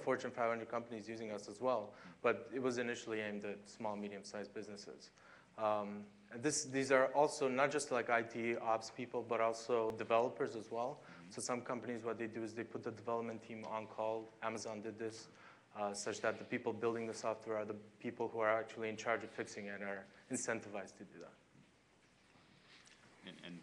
Fortune 500 companies using us as well, but it was initially aimed at small, medium-sized businesses. These are also not just like IT ops people, but also developers as well. So some companies, what they do is they put the development team on call. Amazon did this, such that the people building the software are the people who are actually in charge of fixing it and are incentivized to do that. And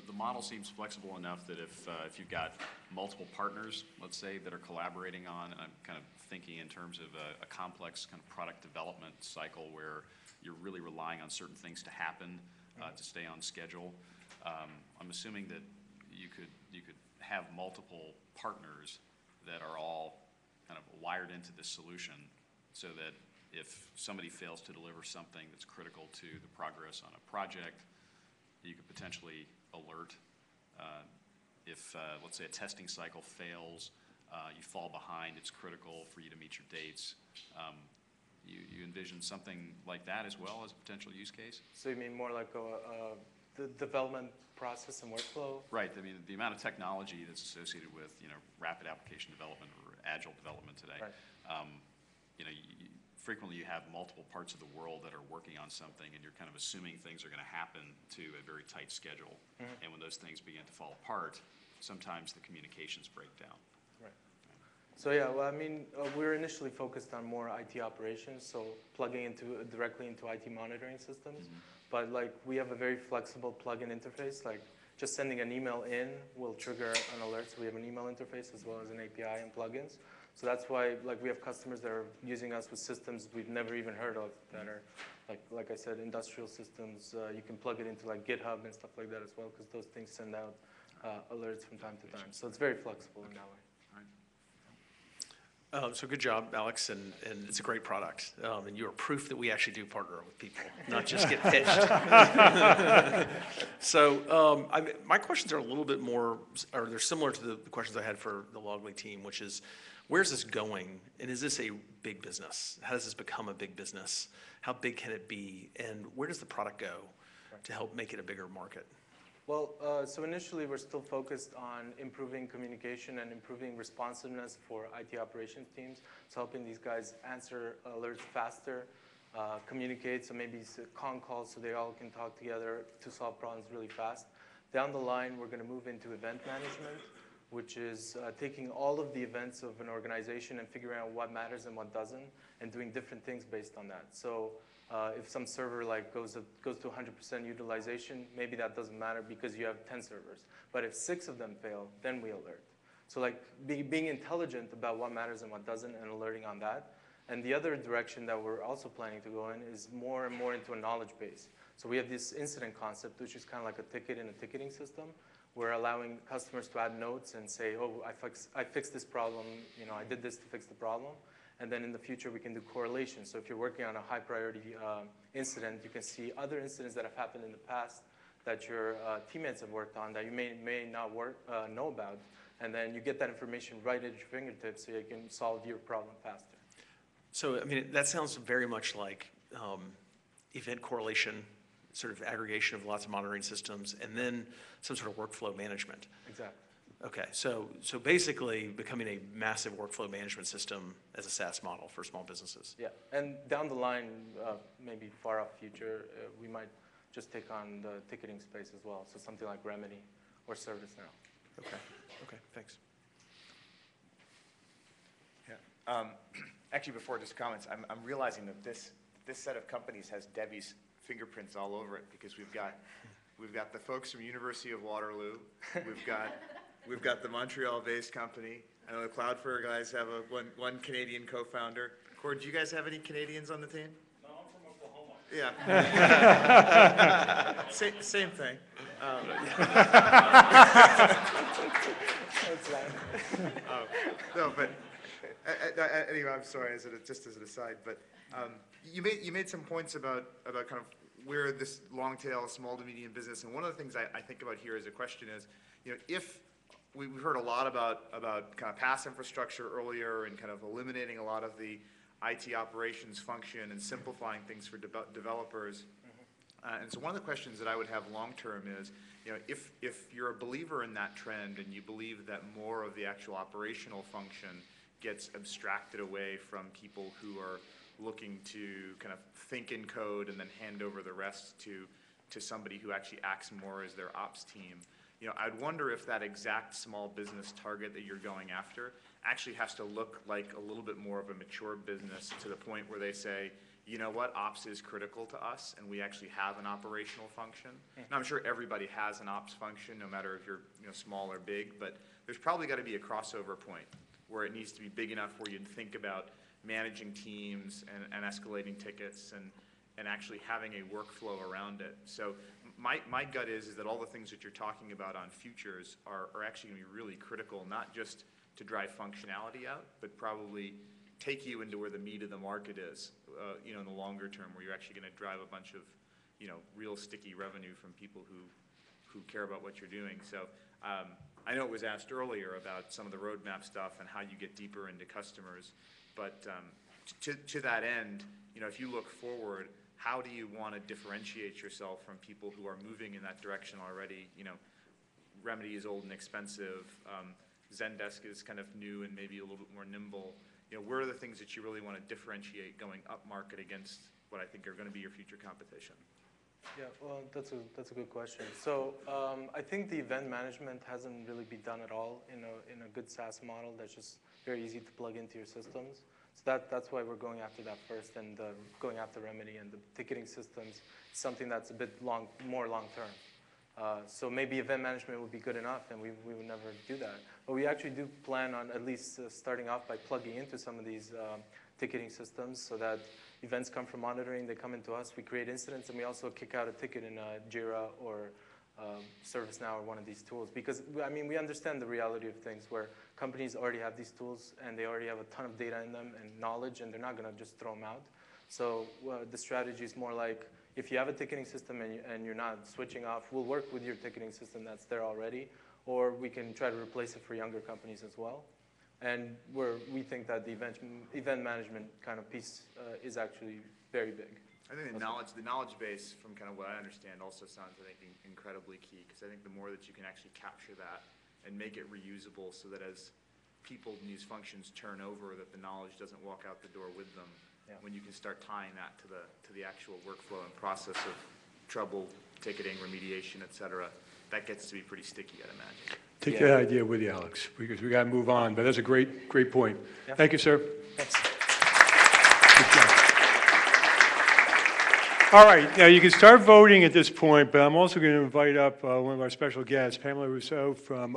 the model seems flexible enough that if you've got multiple partners, let's say, that are collaborating on, and I'm kind of thinking in terms of a complex kind of product development cycle where you're really relying on certain things to happen to stay on schedule. I'm assuming that you could have multiple partners that are all kind of wired into this solution, so that if somebody fails to deliver something that's critical to the progress on a project, you could potentially alert. If, let's say, a testing cycle fails, you fall behind, it's critical for you to meet your dates. You envision something like that as well as a potential use case? So you mean more like the development process and workflow? Right. I mean, the amount of technology that's associated with, rapid application development or agile development today. Right. Frequently you have multiple parts of the world that are working on something, and you're kind of assuming things are going to happen to a very tight schedule. Mm-hmm. And when those things begin to fall apart, sometimes the communications break down. Right. So yeah, well, I mean, we're initially focused on more IT operations, so plugging directly into IT monitoring systems. Mm-hmm. But like, we have a very flexible plug-in interface. Like, just sending an email in will trigger an alert. So we have an email interface as well as an API and plugins. So that's why, like, we have customers that are using us with systems we've never even heard of that are, like I said, industrial systems. You can plug it into like GitHub and stuff like that as well, because those things send out alerts from time to time. So it's very flexible in that way. So good job, Alex, and it's a great product. And you are proof that we actually do partner with people, not just get pitched. So my questions are a little bit more, or they're similar to the questions I had for the Loggly team, which is, where's this going? And is this a big business? How does this become a big business? How big can it be? And where does the product go to help make it a bigger market? Well, so initially we're still focused on improving communication and improving responsiveness for IT operations teams. So helping these guys answer alerts faster, communicate, so maybe con calls so they all can talk together to solve problems really fast. Down the line, we're going to move into event management, which is taking all of the events of an organization and figuring out what matters and what doesn't, and doing different things based on that. So if some server like goes to 100% utilization, maybe that doesn't matter because you have 10 servers. But if 6 of them fail, then we alert. So like being intelligent about what matters and what doesn't, and alerting on that. And the other direction that we're also planning to go in is more and more into a knowledge base. So we have this incident concept, which is kind of like a ticket in a ticketing system. We're allowing customers to add notes and say, oh, I fixed this problem, I did this to fix the problem. And then in the future, we can do correlation. So if you're working on a high priority incident, you can see other incidents that have happened in the past that your teammates have worked on that you may not know about. And then you get that information right at your fingertips so you can solve your problem faster. So, I mean, that sounds very much like event correlation, sort of aggregation of lots of monitoring systems, and then some sort of workflow management. Exactly. Okay, so basically becoming a massive workflow management system as a SaaS model for small businesses. Yeah, and down the line, maybe far off future, we might just take on the ticketing space as well. So something like Remedy or ServiceNow. Okay, thanks. Yeah. Actually, before just comments, I'm realizing that this set of companies has Debbie's fingerprints all over it, because we've got the folks from University of Waterloo, we've got the Montreal-based company. I know the Cloudflare guys have one Canadian co-founder. Cord, do you guys have any Canadians on the team? No, I'm from Oklahoma. Yeah. Same thing. No, but anyway, I'm sorry. Just as an aside, but you made some points about kind of where this long tail small to medium business, and one of the things I think about here as a question is, if we've heard a lot about kind of PaaS infrastructure earlier and kind of eliminating a lot of the IT operations function and simplifying things for developers. Mm-hmm. And so one of the questions that I would have long term is, You know, if you're a believer in that trend and you believe that more of the actual operational function gets abstracted away from people who are looking to kind of think in code and then hand over the rest to somebody who actually acts more as their ops team, you know, I'd wonder if that exact small business target that you're going after actually has to look like a little bit more of a mature business to the point where they say, you know what, ops is critical to us, and we actually have an operational function. Now, I'm sure everybody has an ops function, no matter if you're, you know, small or big, but there's probably got to be a crossover point where it needs to be big enough where you'd think about managing teams and escalating tickets and actually having a workflow around it. So my gut is that all the things that you're talking about on futures are actually going to be really critical, not just to drive functionality out, but probably take you into where the meat of the market is, you know, in the longer term, where you're actually going to drive a bunch of, you know, real sticky revenue from people who care about what you're doing. So I know it was asked earlier about some of the roadmap stuff and how you get deeper into customers, but to that end, you know, if you look forward, how do you want to differentiate yourself from people who are moving in that direction already? You know, Remedy is old and expensive. Zendesk is kind of new and maybe a little bit more nimble. You know, where are the things that you really want to differentiate going up market against what I think are going to be your future competition? Yeah, well, that's a good question. So I think the event management hasn't really been done at all in a good SaaS model that's just very easy to plug into your systems. So that's why we're going after that first, and going after Remedy and the ticketing systems is something that's a bit more long term. So maybe event management would be good enough, and we would never do that. But we actually do plan on at least starting off by plugging into some of these ticketing systems so that events come from monitoring, they come into us, we create incidents, and we also kick out a ticket in Jira or ServiceNow or one of these tools. Because, I mean, we understand the reality of things where companies already have these tools and they already have a ton of data in them and knowledge, and they're not going to just throw them out. So the strategy is more like, if you have a ticketing system and you're not switching off, we'll work with your ticketing system that's there already, or we can try to replace it for younger companies as well. And we think that the event management kind of piece is actually very big. I think the knowledge base, from kind of what I understand, also sounds, I think, incredibly key, because I think the more that you can actually capture that and make it reusable so that as people in these functions turn over, that the knowledge doesn't walk out the door with them. Yeah. When you can start tying that to the actual workflow and process of trouble, ticketing, remediation, et cetera, that gets to be pretty sticky, I'd imagine. Take that idea with you, Alex, because we got to move on. But that's a great point. Yeah. Thank you, sir. Thanks. Good job. All right, now you can start voting at this point, but I'm also going to invite up one of our special guests, Pamela Rousseau from